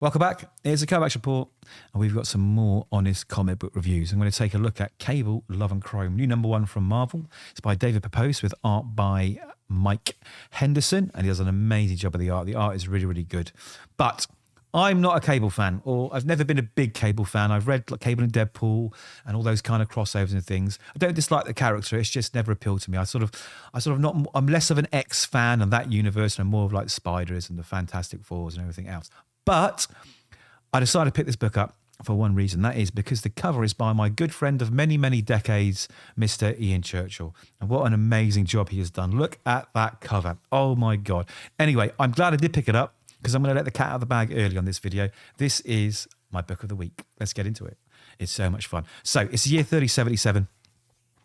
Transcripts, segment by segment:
Welcome back. It's a Comeback Report, and we've got some more honest comic book reviews. I'm going to take a look at Cable, Love and Chrome, new #1 from Marvel. It's by David Pepose with art by Mike Henderson, and he does an amazing job of the art. The art is really, really good. But I'm not a Cable fan, or I've never been a big Cable fan. I've read Cable and Deadpool and all those kind of crossovers and things. I don't dislike the character. It's just never appealed to me. I'm less of an X fan of that universe, and I'm more of like Spiders and the Fantastic Fours and everything else. But I decided to pick this book up for one reason. That is because the cover is by my good friend of many, many decades, Mr. Ian Churchill. And what an amazing job he has done. Look at that cover. Oh my God. Anyway, I'm glad I did pick it up because I'm going to let the cat out of the bag early on this video. This is my book of the week. Let's get into it. It's so much fun. So it's the year 3077.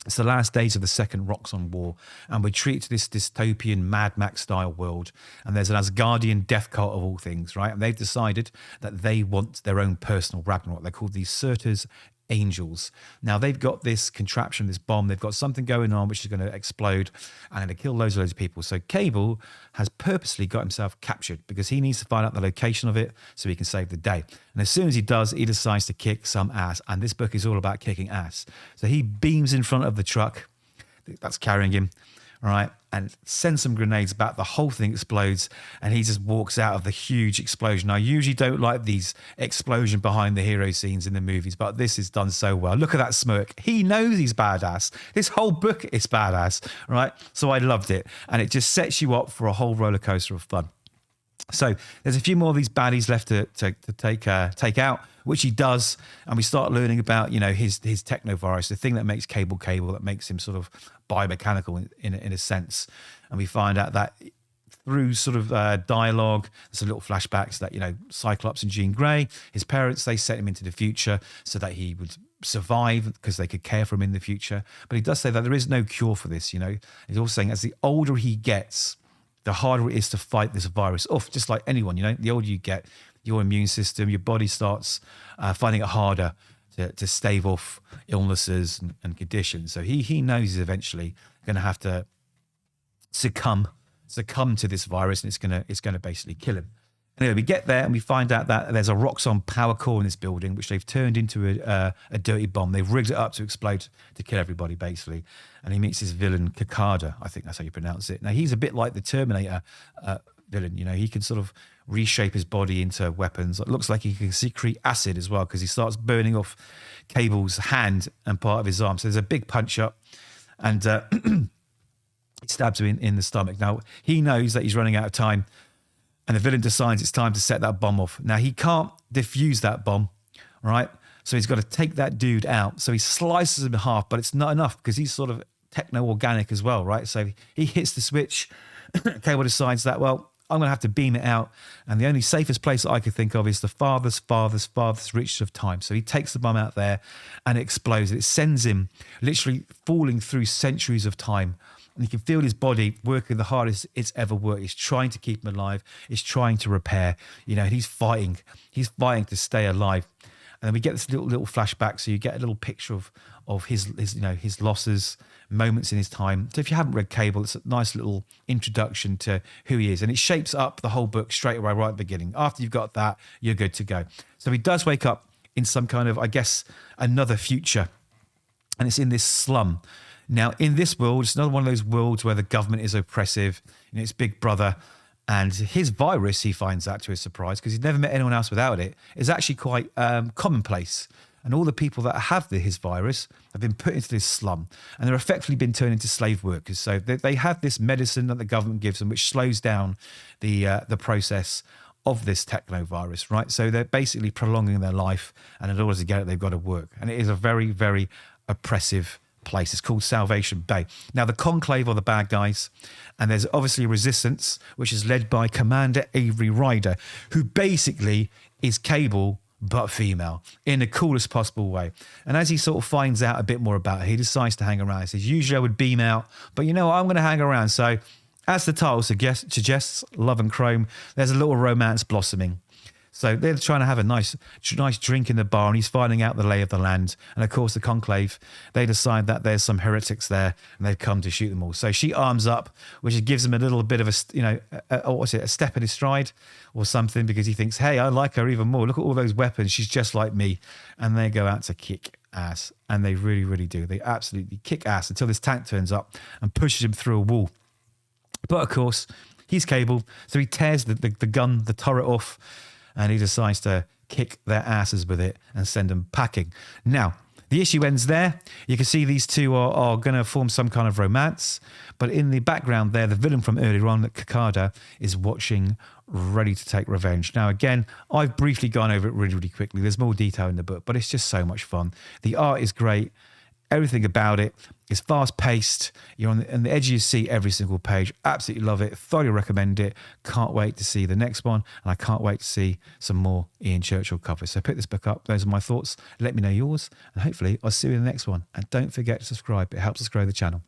It's the last days of the Second Roxxon War, and we're treated to this dystopian Mad Max-style world, and there's an Asgardian death cult of all things, right? And they've decided that they want their own personal Ragnarok. They're called these Surtur's Angels. Now, they've got this contraption, this bomb. They've got something going on which is going to explode and going to kill loads of people. So Cable has purposely got himself captured because he needs to find out the location of it so he can save the day. And as soon as he does, he decides to kick some ass. And this book is all about kicking ass. So he beams in front of the truck that's carrying him, all right, and sends some grenades back. The whole thing explodes, and he just walks out of the huge explosion. I usually don't like these explosion behind the hero scenes in the movies, but this is done so well. Look at that smirk. He knows he's badass. This whole book is badass, right? So I loved it, and it just sets you up for a whole roller coaster of fun. So there's a few more of these baddies left to take out, which he does, and we start learning about, you know, his technovirus, the thing that makes Cable, that makes him sort of biomechanical in a sense. And we find out that through sort of dialogue, some little flashbacks that, you know, Cyclops and Jean Grey, his parents, they sent him into the future so that he would survive because they could care for him in the future. But he does say that there is no cure for this, you know. He's also saying as the older he gets, the harder it is to fight this virus off, just like anyone, you know. The older you get, your immune system, your body starts finding it harder to stave off illnesses and conditions. So he knows he's eventually going to have to succumb to this virus, and it's gonna basically kill him. Anyway, we get there and we find out that there's a Roxxon power core in this building, which they've turned into a dirty bomb. They've rigged it up to explode to kill everybody, basically. And he meets his villain, Kakada. I think that's how you pronounce it. Now, he's a bit like the Terminator villain. You know, he can sort of reshape his body into weapons. It looks like he can secrete acid as well because he starts burning off Cable's hand and part of his arm. So there's a big punch up, and he stabs him in the stomach. Now, he knows that he's running out of time, and the villain decides it's time to set that bomb off. Now, he can't defuse that bomb, right? So he's got to take that dude out. So he slices him in half, but it's not enough because he's sort of techno-organic as well, right? So he hits the switch. Cable decides that, well, I'm going to have to beam it out. And the only safest place that I could think of is the farthest reaches of time. So he takes the bomb out there and it explodes. It sends him literally falling through centuries of time. And you can feel his body working the hardest it's ever worked. He's trying to keep him alive. He's trying to repair. You know, he's fighting. He's fighting to stay alive. And then we get this little flashback, so you get a little picture of his losses, moments in his time. So if you haven't read Cable, it's a nice little introduction to who he is, and it shapes up the whole book straight away right at the beginning. After you've got that, you're good to go. So he does wake up in some kind of, I guess, another future, and it's in this slum. Now, in this world, it's another one of those worlds where the government is oppressive. You know, it's Big Brother. And his virus, he finds out to his surprise, because he's never met anyone else without it, is actually quite commonplace. And all the people that have his virus have been put into this slum, and they're effectively been turned into slave workers. So they have this medicine that the government gives them, which slows down the process of this technovirus, right? So they're basically prolonging their life, and in order to get it, they've got to work. And it is a very, very oppressive place. It's called Salvation Bay. Now, the Conclave are the bad guys, and there's obviously a resistance, which is led by Commander Avery Ryder, who basically is Cable, but female, in the coolest possible way. And as he sort of finds out a bit more about her, he decides to hang around. He says, usually I would beam out, but you know what, I'm going to hang around. So as the title suggests, Love and Chrome, there's a little romance blossoming. So they're trying to have a nice drink in the bar, and he's finding out the lay of the land. And of course, the conclave, they decide that there's some heretics there, and they've come to shoot them all. So she arms up, which gives him a little bit of a step in his stride or something, because he thinks, hey, I like her even more. Look at all those weapons. She's just like me. And they go out to kick ass. And they really, really do. They absolutely kick ass until this tank turns up and pushes him through a wall. But of course, he's Cable, so he tears the gun, the turret off, and he decides to kick their asses with it and send them packing. Now, the issue ends there. You can see these two are going to form some kind of romance. But in the background there, the villain from earlier on, Kakada, is watching, ready to take revenge. Now, again, I've briefly gone over it really, really quickly. There's more detail in the book, but it's just so much fun. The art is great. Everything about it is fast-paced. You're on the edge of your seat every single page. Absolutely love it. Thoroughly recommend it. Can't wait to see the next one. And I can't wait to see some more Ian Churchill covers. So pick this book up. Those are my thoughts. Let me know yours. And hopefully I'll see you in the next one. And don't forget to subscribe. It helps us grow the channel.